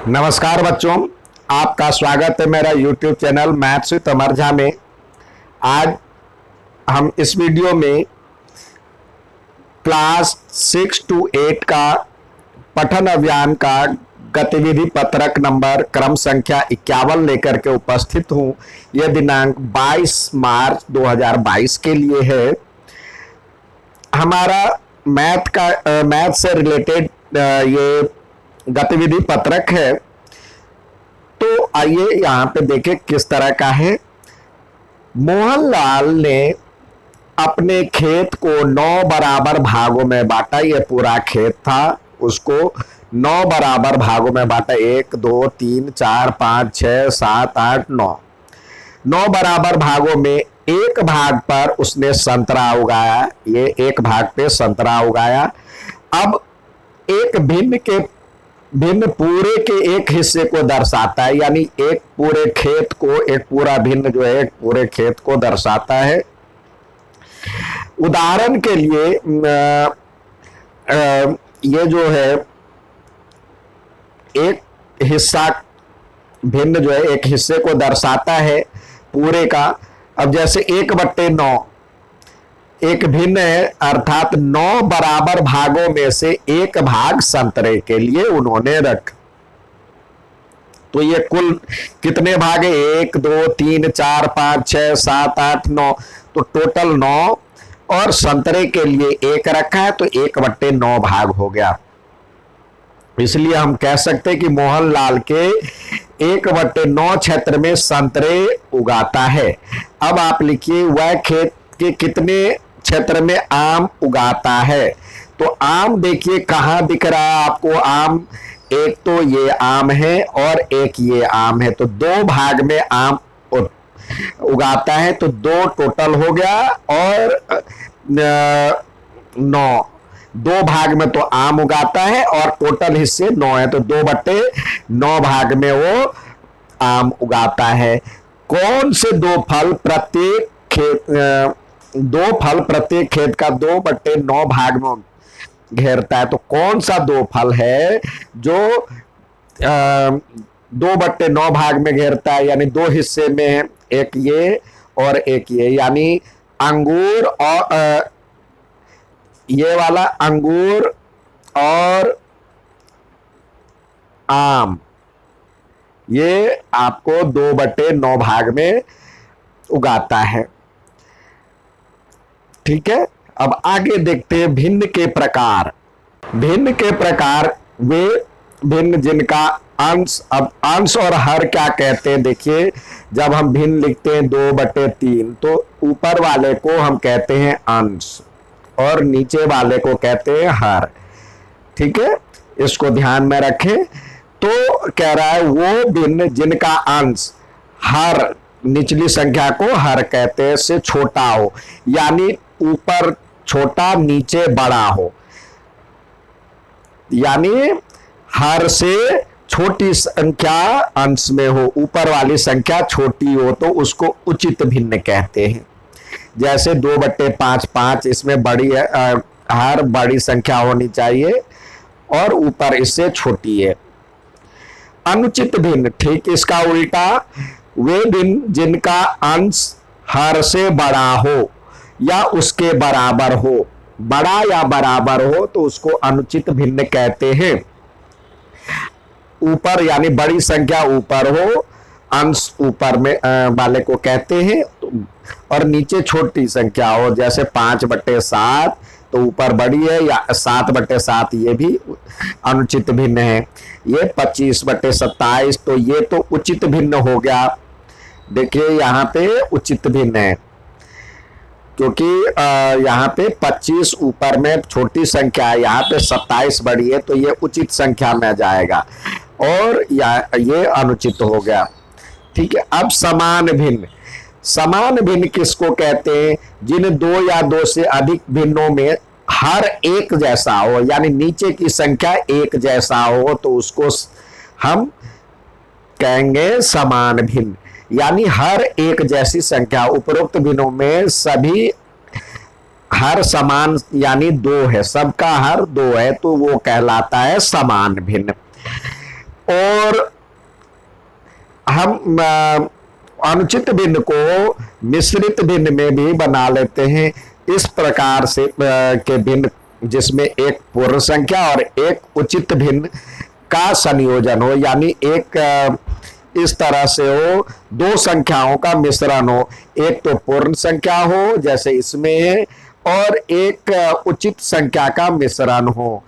नमस्कार बच्चों, आपका स्वागत है मेरा YouTube चैनल मैथ्स विद अमर झा में। आज हम इस वीडियो में क्लास 6 to 8 का पठन अभियान का गतिविधि पत्रक नंबर क्रम संख्या 51 लेकर के उपस्थित हूँ। यह दिनांक 22 मार्च 2022 के लिए है। हमारा मैथ से रिलेटेड ये गतिविधि पत्रक है। तो आइए यहाँ पे देखें किस तरह का है। मोहनलाल ने अपने खेत को 9 बराबर भागों में बांटा। ये पूरा खेत था, उसको 9 बराबर भागों में बांटा। 1 2 3 4 5 6 7 8 9 बराबर भागों में एक भाग पर उसने संतरा उगाया। ये एक भाग पे संतरा उगाया। अब एक भिन्न पूरे के एक हिस्से को दर्शाता है, यानी एक पूरे खेत को, एक पूरा भिन्न जो है एक पूरे खेत को दर्शाता है। उदाहरण के लिए ये जो है एक हिस्सा भिन्न जो है एक हिस्से को दर्शाता है पूरे का। अब जैसे 1/9 एक भिन्न है, अर्थात 9 बराबर भागों में से एक भाग संतरे के लिए उन्होंने रख। तो ये कुल कितने भाग है? 1 2 3 4 5 6 7 8 9, तो टोटल 9, और संतरे के लिए एक रखा है तो 1/9 भाग हो गया। इसलिए हम कह सकते हैं कि मोहनलाल के 1/9 क्षेत्र में संतरे उगाता है। अब आप लिखिए, वह खेत के कितने क्षेत्र में आम उगाता है। तो आम देखिए कहाँ दिख रहा है आपको आम। एक तो ये आम है और एक ये आम है, तो 2 भाग में आम उगाता है, तो 2 टोटल हो गया। और 2 भाग में तो आम उगाता है और टोटल हिस्से 9 है, तो 2/9 भाग में वो आम उगाता है। कौन से 2 फल प्रत्येक खेत का 2/9 भाग में घेरता है? तो कौन सा 2 फल है जो 2/9 भाग में घेरता है, यानी 2 हिस्से में है, एक ये और एक ये, यानी अंगूर और ये वाला अंगूर और आम, ये आपको 2/9 भाग में उगाता है। ठीक है, अब आगे देखते हैं भिन्न के प्रकार। भिन्न के प्रकार वे भिन्न जिनका अंश, अब अंश और हर क्या कहते हैं? देखिए, जब हम भिन्न लिखते हैं 2/3, तो ऊपर वाले को हम कहते हैं अंश और नीचे वाले को कहते हैं हर। ठीक है, इसको ध्यान में रखें। तो कह रहा है वो भिन्न जिनका अंश हर, निचली संख्या को हर कहते हैं, से छोटा हो, यानी ऊपर छोटा नीचे बड़ा हो, यानी हर से छोटी संख्या अंश में हो, ऊपर वाली संख्या छोटी हो, तो उसको उचित भिन्न कहते हैं। जैसे 2/5 5, इसमें बड़ी है, हर बड़ी संख्या होनी चाहिए और ऊपर इससे छोटी है। अनुचित भिन्न, ठीक इसका उल्टा, वे भिन्न जिनका अंश हर से बड़ा हो या उसके बराबर हो, बड़ा या बराबर हो, तो उसको अनुचित भिन्न कहते हैं। ऊपर यानी बड़ी संख्या ऊपर हो, अंश ऊपर में वाले को कहते हैं, और नीचे छोटी संख्या हो, जैसे 5/7 तो ऊपर बड़ी है, या 7/7 ये भी अनुचित भिन्न है। ये 25/27, तो ये तो उचित भिन्न हो गया। देखिए यहाँ पे उचित भिन्न है, क्योंकि यहाँ पे 25 ऊपर में छोटी संख्या है, यहाँ पे 27 बड़ी है, तो ये उचित संख्या में जाएगा, और ये अनुचित हो गया। ठीक है, अब समान भिन्न। समान भिन्न किसको कहते हैं? जिन 2 या 2 से अधिक भिन्नों में हर एक जैसा हो, यानी नीचे की संख्या एक जैसा हो, तो उसको हम कहेंगे समान भिन्न। यानी हर एक जैसी संख्या, उपरोक्त भिन्नों में सभी हर समान, यानी 2 है, सबका हर 2 है, तो वो कहलाता है समान भिन्न। और हम अनुचित भिन्न को मिश्रित भिन्न में भी बना लेते हैं। इस प्रकार से के भिन्न जिसमें एक पूर्ण संख्या और एक उचित भिन्न का संयोजन हो, यानी एक इस तरह से हो, दो संख्याओं का मिश्रण हो, एक तो पूर्ण संख्या हो जैसे इसमें है और एक उचित संख्या का मिश्रण हो।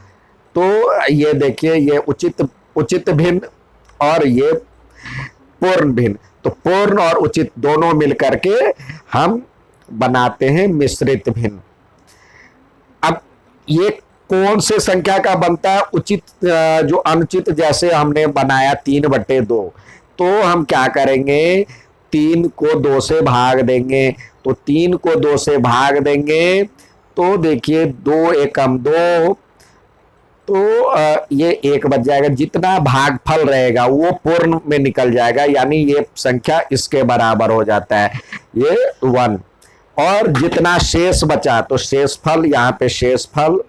तो ये देखिए, ये उचित भिन्न और ये पूर्ण भिन्न, तो पूर्ण और उचित दोनों मिलकर के हम बनाते हैं मिश्रित भिन्न। अब ये कौन से संख्या का बनता है? उचित जो अनुचित, जैसे हमने बनाया 3/2, तो हम क्या करेंगे, 3 को 2 से भाग देंगे। तो 3 को 2 से भाग देंगे तो देखिए 2 एकम 2, तो ये 1 बच जाएगा। जितना भागफल रहेगा वो पूर्ण में निकल जाएगा, यानी ये संख्या इसके बराबर हो जाता है, ये 1। और जितना शेष बचा, तो शेषफल, यहाँ पे शेषफल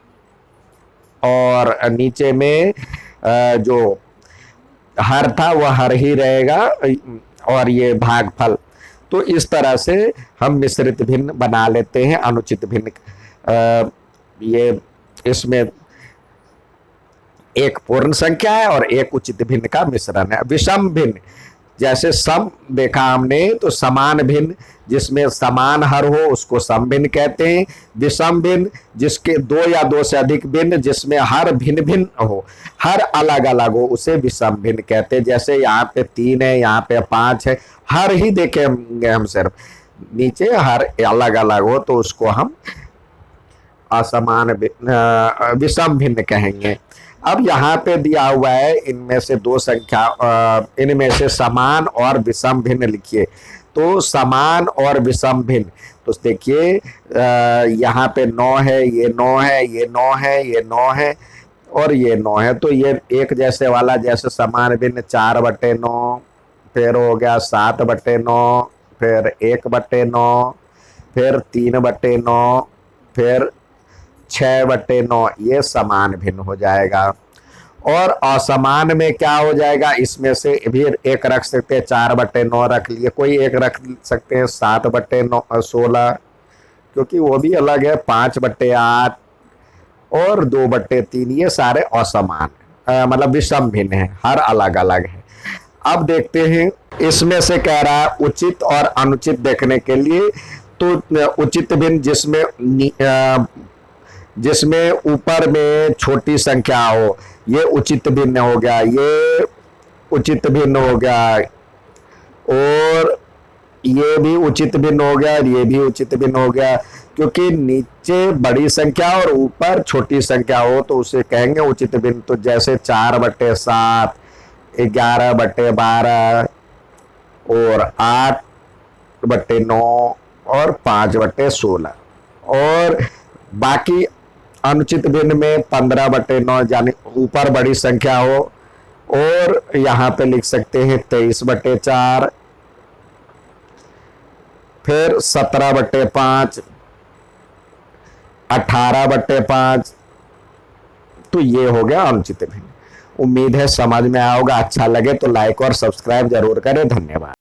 और नीचे में जो हर था वह हर ही रहेगा और ये भागफल। तो इस तरह से हम मिश्रित भिन्न बना लेते हैं। अनुचित भिन्न ये इसमें एक पूर्ण संख्या है और एक उचित भिन्न का मिश्रण है। विषम भिन्न, जैसे सम देखा हमने, तो समान भिन्न जिसमें समान हर हो उसको सम भिन्न कहते हैं। विषम भिन्न जिसके 2 या 2 से अधिक भिन्न जिसमें हर भिन्न भिन्न हो, हर अलग अलग हो, उसे विषम भिन्न कहते हैं। जैसे यहाँ पे 3 है, यहाँ पे 5 है, हर ही देखेंगे हम, सिर्फ नीचे हर अलग अलग हो तो उसको हम असमान विषम भिन्न कहेंगे। अब यहाँ पे दिया हुआ है इनमें से 2 संख्या, इनमें से समान और विषम भिन्न लिखिए। तो समान और विषम भिन्न, तो देखिए यहाँ पे 9 है, ये 9 है, ये 9 है, ये 9 है और ये 9 है। तो ये एक जैसे वाला, जैसे समान भिन्न 4/9, फिर हो गया 7/9, फिर 1/9, फिर 3/9, फिर 6/9, ये समान भिन्न हो जाएगा। और असमान में क्या हो जाएगा, इसमें से भी एक रख सकते हैं, 4/9 रख लिए, कोई एक रख सकते हैं 7/16, क्योंकि वो भी अलग है, 5/8 और 2/3, ये सारे असमान मतलब विषम भिन्न है, हर अलग अलग है। अब देखते हैं, इसमें से कह रहा है उचित और अनुचित देखने के लिए। तो उचित भिन्न जिसमें ऊपर में छोटी संख्या हो, ये उचित भिन्न हो गया, ये उचित भिन्न हो गया, और ये भी उचित भिन्न हो गया, ये भी उचित भिन्न हो गया। क्योंकि नीचे बड़ी संख्या और ऊपर छोटी संख्या हो तो उसे कहेंगे उचित भिन्न। तो जैसे 4/7, 11/12 और 8/9 और 5/16। और बाकी अनुचित भिन्न में 15/9, यानी ऊपर बड़ी संख्या हो, और यहाँ पे लिख सकते हैं 23/4, फिर 17/5, 18/5। तो ये हो गया अनुचित भिन्न। उम्मीद है समझ में आया होगा। अच्छा लगे तो लाइक और सब्सक्राइब जरूर करें। धन्यवाद।